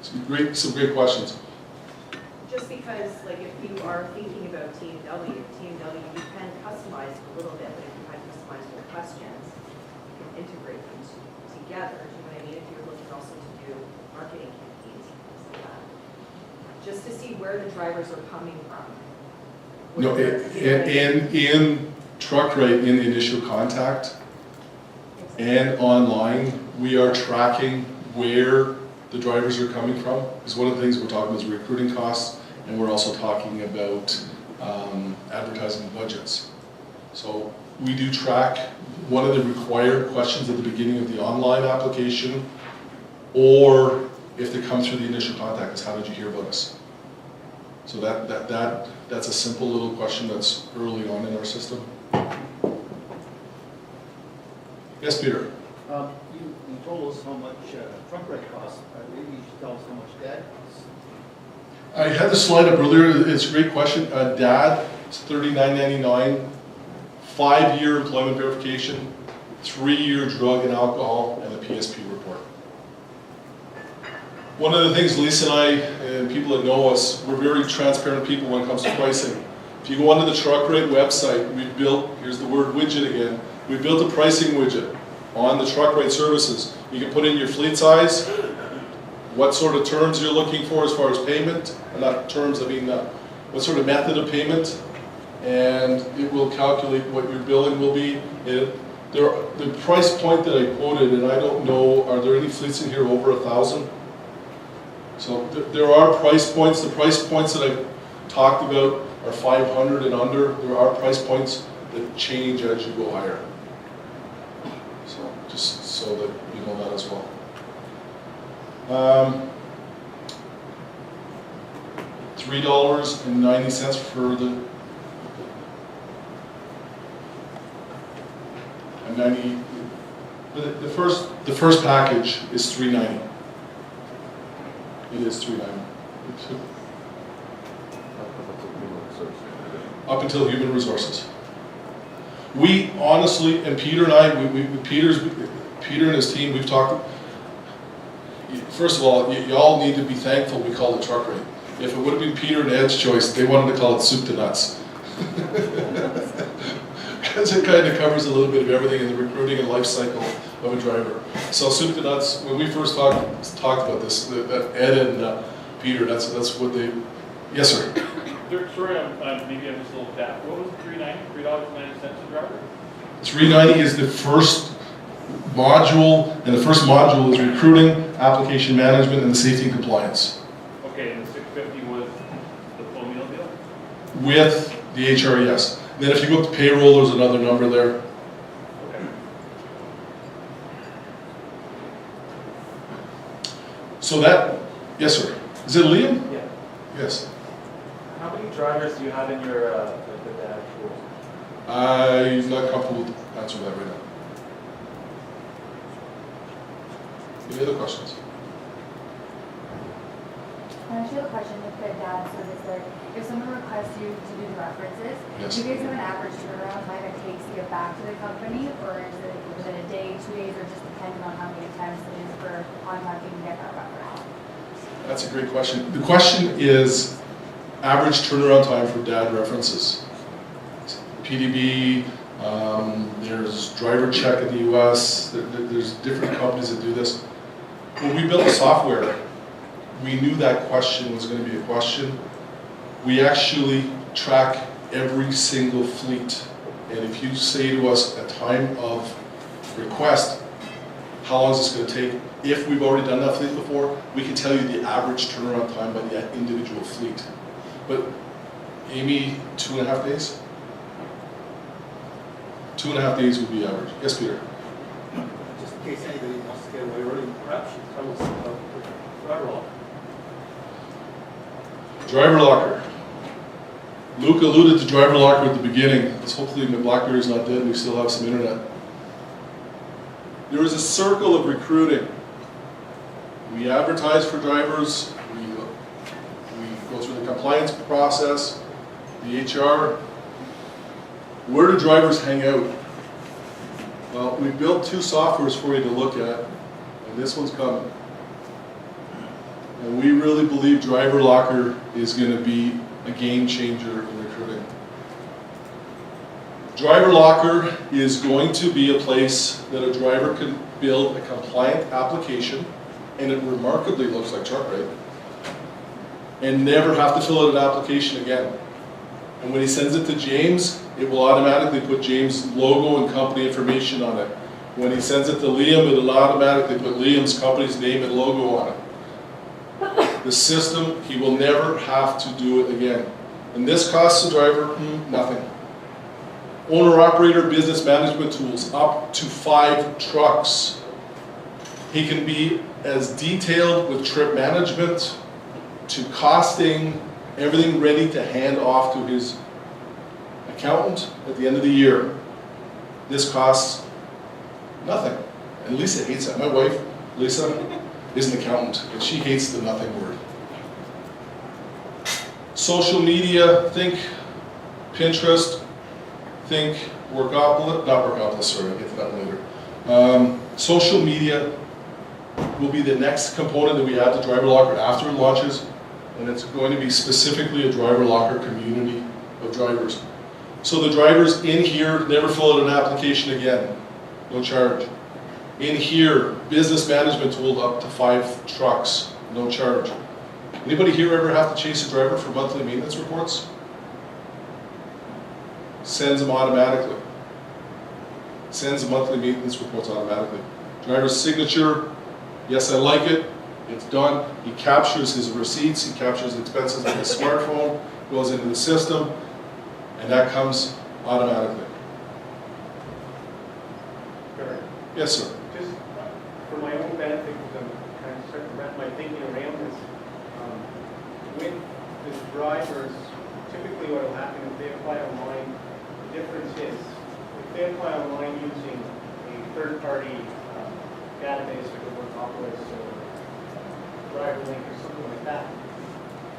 Some great questions. Just because, like, if you are thinking about TMW, you can customize a little bit, but if you had customizable questions, you can integrate them together. Do you know what I mean? If you're looking also to do marketing campaigns and things like that. Just to see where the drivers are coming from. No, in TruckRate, in the initial contact and online, we are tracking where the drivers are coming from. Because one of the things we're talking about is recruiting costs, and we're also talking about advertising budgets. So we do track one of the required questions at the beginning of the online application, or if they come through the initial contact, is how did you hear about us? So that's a simple little question that's early on in our system. Yes, Peter? You told us how much TruckRate costs. Maybe you should tell us how much that costs. I had the slide up earlier. It's a great question. DAD, it's $39.99, 5-year employment verification, 3-year drug and alcohol, and a PSP report. One of the things Lisa and I, and people that know us, we're very transparent people when it comes to pricing. If you go onto the TruckRate website, we built, here's the word widget again, we built a pricing widget on the TruckRate services. You can put in your fleet size, what sort of terms you're looking for as far as payment, and not terms, I mean what sort of method of payment, and it will calculate what your billing will be. The price point that I quoted, and I don't know, are there any fleets in here over 1,000? So there are price points. The price points that I've talked about are 500 and under. There are price points that change as you go higher. So just so that you know that as well. $3.90 for the 90. The first package is $3.90. It is $3.90. Up until human resources. We honestly, and Peter and I, Peter and his team, we've talked. First of all, y'all need to be thankful we call it TruckRate. If it would have been Peter and Ed's choice, they wanted to call it soup to nuts. Because it kind of covers a little bit of everything in the recruiting and life cycle of a driver. So soup to nuts, when we first talked about this, that Ed and Peter, that's what they, yes sir? Sorry, maybe I'm just a little daft. What was the $3.90 a driver? $3.90 is the first module, and the first module is recruiting, application management, and the safety and compliance. Okay, and the $6.50 was the full meal deal? With the HR, yes. Then if you go up to payroll, there's another number there. Okay. So that, yes sir. Is it Liam? Yeah. Yes. How many drivers do you have in your the DAD pool? I'm not comfortable with answering that right now. Any other questions? I actually have a question with the DAD service there. If someone requests you to do the references, Yes. do you guys have an average turnaround time it takes to get back to the company, or is it within a day, 2 days, or just depending on how many attempts it is for contacting and get that reference? That's a great question. The question is average turnaround time for DAD references. PDB, there's Driver Check in the US, there's different companies that do this. When we built the software, we knew that question was going to be a question. We actually track every single fleet. And if you say to us at time of request, how long is this going to take? If we've already done that fleet before, we can tell you the average turnaround time by the individual fleet. But Amy, 2.5 days? 2.5 days would be average. Yes, Peter? Just in case anybody wants to get away early, perhaps you tell us about the driver lock. Driver locker. Luke alluded to driver locker at the beginning. Hopefully my BlackBerry's not dead and we still have some internet. There is a circle of recruiting. We advertise for drivers, we go through the compliance process, the HR. Where do drivers hang out? Well, we built 2 softwares for you to look at, and this one's coming. And we really believe Driver Locker is going to be a game changer in recruiting. Driver Locker is going to be a place that a driver can build a compliant application, and it remarkably looks like TruckRate, and never have to fill out an application again. And when he sends it to James, it will automatically put James' logo and company information on it. When he sends it to Liam, it'll automatically put Liam's company's name and logo on it. The system, he will never have to do it again. And this costs the driver nothing. Owner-operator business management tools, up to 5 trucks. He can be as detailed with trip management to costing, everything ready to hand off to his accountant at the end of the year. This costs nothing. And Lisa hates that. My wife, Lisa, is an accountant, and she hates the nothing word. Social media, think Pinterest, think Workopolis, not Workopolis, sorry, I'll get to that later. Social media will be the next component that we add to Driver Locker after it launches, and it's going to be specifically a Driver Locker community of drivers. So the drivers in here never fill out an application again, no charge. In here, business management tool up to 5 trucks, no charge. Anybody here ever have to chase a driver for monthly maintenance reports? Sends them automatically. Sends the monthly maintenance reports automatically. Driver's signature, yes, I like it, it's done. He captures his receipts, he captures the expenses on his smartphone, goes into the system, and that comes automatically. Sure. Yes, sir. Just for my own benefit, because I'm kind of starting to wrap my thinking around this. With the drivers, typically what will happen if they apply online, the difference is, if they apply online using a third-party database like a Workopolis or DriverLink or something like that,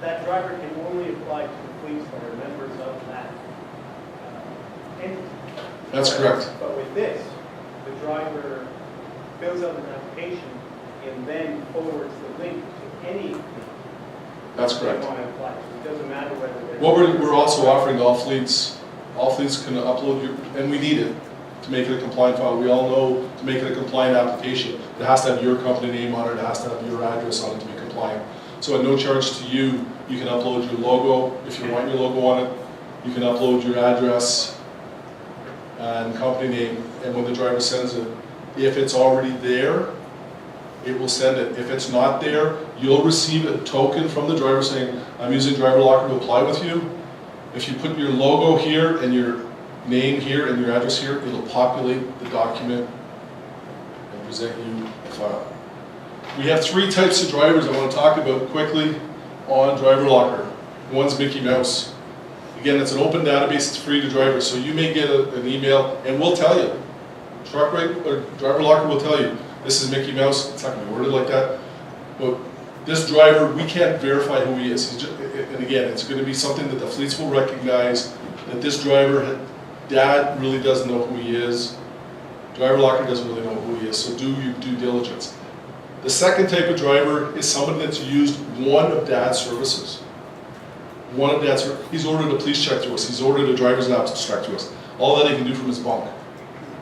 that driver can only apply to the fleets that are members of that entity. That's correct. But with this, the driver fills out an application and then forwards the link to any fleet That's they correct. want to apply. So it doesn't matter whether they're... What we're also offering to all fleets can upload your, and we need it to make it a compliant file. We all know to make it a compliant application, it has to have your company name on it, it has to have your address on it to be compliant. So at no charge to you, you can upload your logo, if you want your logo on it, you can upload your address and company name, and when the driver sends it, if it's already there, it will send it. If it's not there, you'll receive a token from the driver saying, I'm using Driver Locker to apply with you. If you put your logo here and your name here and your address here, it'll populate the document and present you a file. We have 3 types of drivers I want to talk about quickly on Driver Locker. One's Mickey Mouse. Again, it's an open database, it's free to drivers, so you may get an email and we'll tell you. TruckRate or Driver Locker will tell you, this is Mickey Mouse. It's not going to be worded like that. But this driver, we can't verify who he is. And again, it's going to be something that the fleets will recognize, that this driver, Dad really doesn't know who he is. Driver Locker doesn't really know who he is, so do your due diligence. The second type of driver is somebody that's used one of Dad's services. One of Dad's, he's ordered a police check to us, he's ordered a driver's abstract to us. All that he can do from his bunk.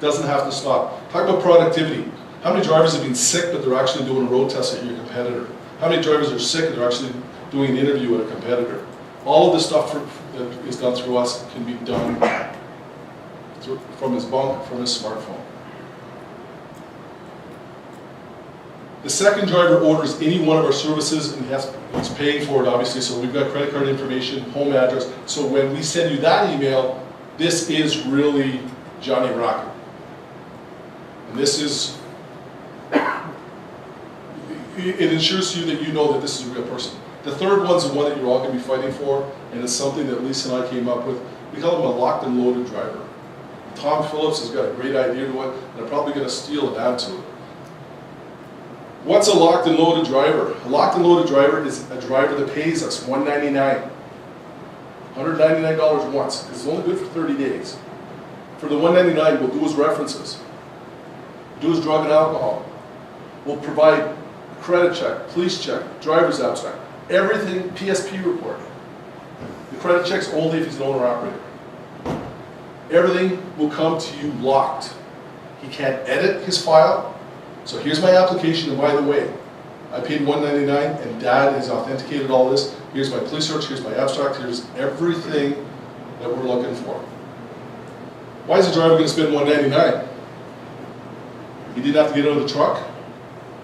Doesn't have to stop. Talk about productivity. How many drivers have been sick but they're actually doing a road test at your competitor? How many drivers are sick and they're actually doing an interview at a competitor? All of this stuff that is done through us can be done from his bunk, from his smartphone. The second driver orders any one of our services and he's paying for it obviously, so we've got credit card information, home address, so when we send you that email, this is really Johnny Rocket. And this is, it ensures to you that you know that this is a real person. The third one's the one that you're all going to be fighting for, and it's something that Lisa and I came up with. We call him a locked and loaded driver. Tom Phillips has got a great idea to it, and I'm probably going to steal and add to it. What's a locked and loaded driver? A locked and loaded driver is a driver that pays us $199. $199 once, because it's only good for 30 days. For the $199, we'll do his references, do his drug and alcohol. We'll provide credit check, police check, driver's abstract, everything, PSP report. The credit check's only if he's an owner operator. Everything will come to you locked. He can't edit his file. So here's my application, and by the way, I paid $199 and Dad has authenticated all this. Here's my police search, here's my abstract, here's everything that we're looking for. Why is the driver gonna spend $199? He didn't have to get out of the truck.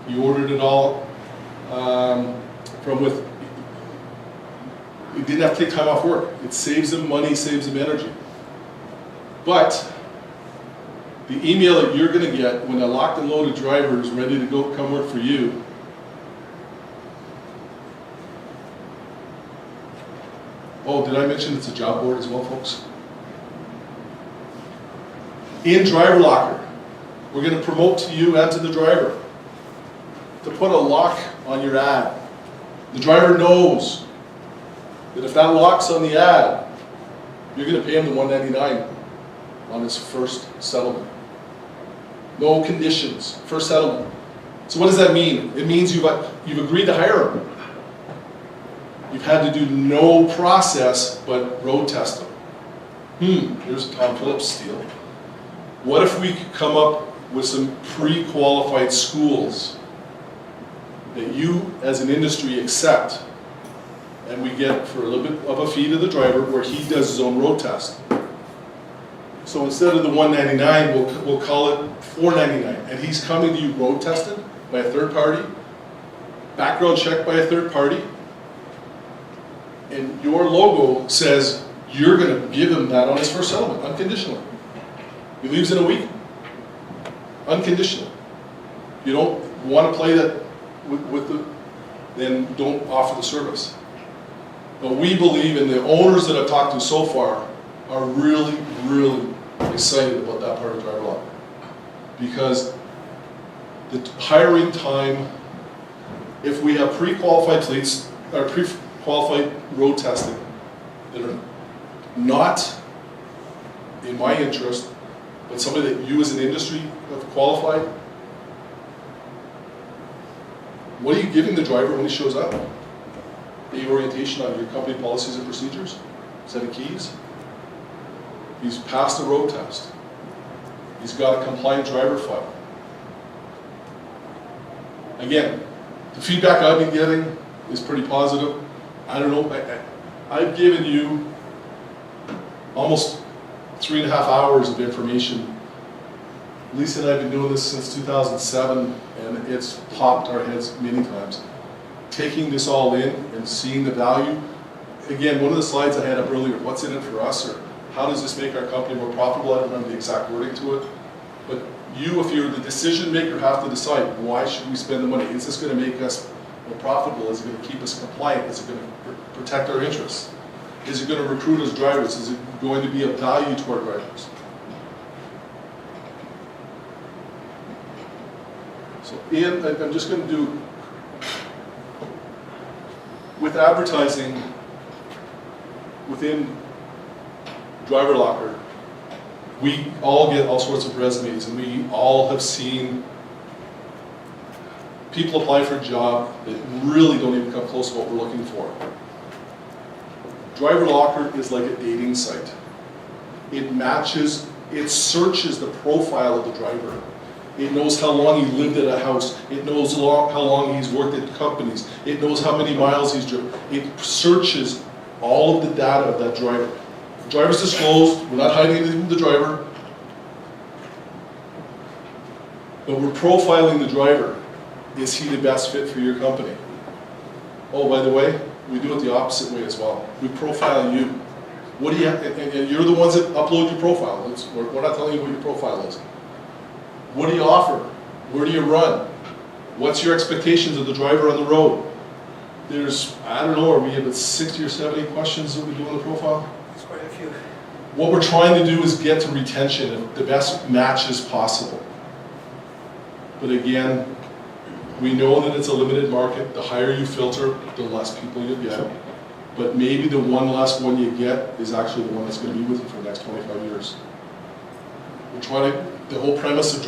He ordered it all he didn't have to take time off work. It saves him money, saves him energy. But the email that you're gonna get when a locked and loaded driver is ready to go come work for you, oh, did I mention it's a job board as well, folks? In Driver Locker, we're going to promote to you and to the driver to put a lock on your ad. The driver knows that if that lock's on the ad, you're going to pay him the $199 on his first settlement. No conditions, first settlement. So what does that mean? It means you've agreed to hire him. You've had to do no process but road test him. Here's a Tom Phillips steal. What if we could come up with some pre-qualified schools that you as an industry accept, and we get for a little bit of a fee to the driver where he does his own road test. So instead of the $199, we'll call it $499, and he's coming to you road tested by a third party, background checked by a third party, and your logo says you're going to give him that on his first settlement, unconditionally. He leaves in a week, unconditionally. You don't want to play that then don't offer the service. But we believe, and the owners that I've talked to so far are really, really excited about that part of Driver Locker. Because the hiring time, if we have pre-qualified fleets, or pre-qualified road testing that are not in my interest, but somebody that you as an industry have qualified, what are you giving the driver when he shows up? The orientation on your company policies and procedures, set of keys. He's passed the road test. He's got a compliant driver file. Again, the feedback I've been getting is pretty positive. I don't know, I've given you almost 3.5 hours of information. Lisa and I have been doing this since 2007, and it's popped our heads many times. Taking this all in and seeing the value. Again, one of the slides I had up earlier, what's in it for us, or how does this make our company more profitable? I don't remember the exact wording to it. But you, if you're the decision maker, have to decide, why should we spend the money? Is this going to make us more profitable? Is it going to keep us compliant? Is it going to protect our interests? Is it going to recruit us drivers? Is it going to be of value to our drivers? So Ian, I'm just going to do, with advertising within Driver Locker, we all get all sorts of resumes, and we all have seen people apply for a job that really don't even come close to what we're looking for. Driver Locker is like a dating site. It matches, it searches the profile of the driver. It knows how long he lived at a house. It knows how long he's worked at companies. It knows how many miles he's driven. It searches all of the data of that driver. The driver's disclosed. We're not hiding anything from the driver. But we're profiling the driver. Is he the best fit for your company? Oh, by the way, we do it the opposite way as well. We profile you. What do you have? And you're the ones that upload your profile. We're not telling you what your profile is. What do you offer? Where do you run? What's your expectations of the driver on the road? There's, I don't know, are we about 60 or 70 questions that we do on the profile? There's quite a few. What we're trying to do is get to retention and the best matches possible. But again, we know that it's a limited market. The higher you filter, the less people you get. But maybe the one last one you get is actually the one that's going to be with you for the next 25 years. We're trying to, the whole premise of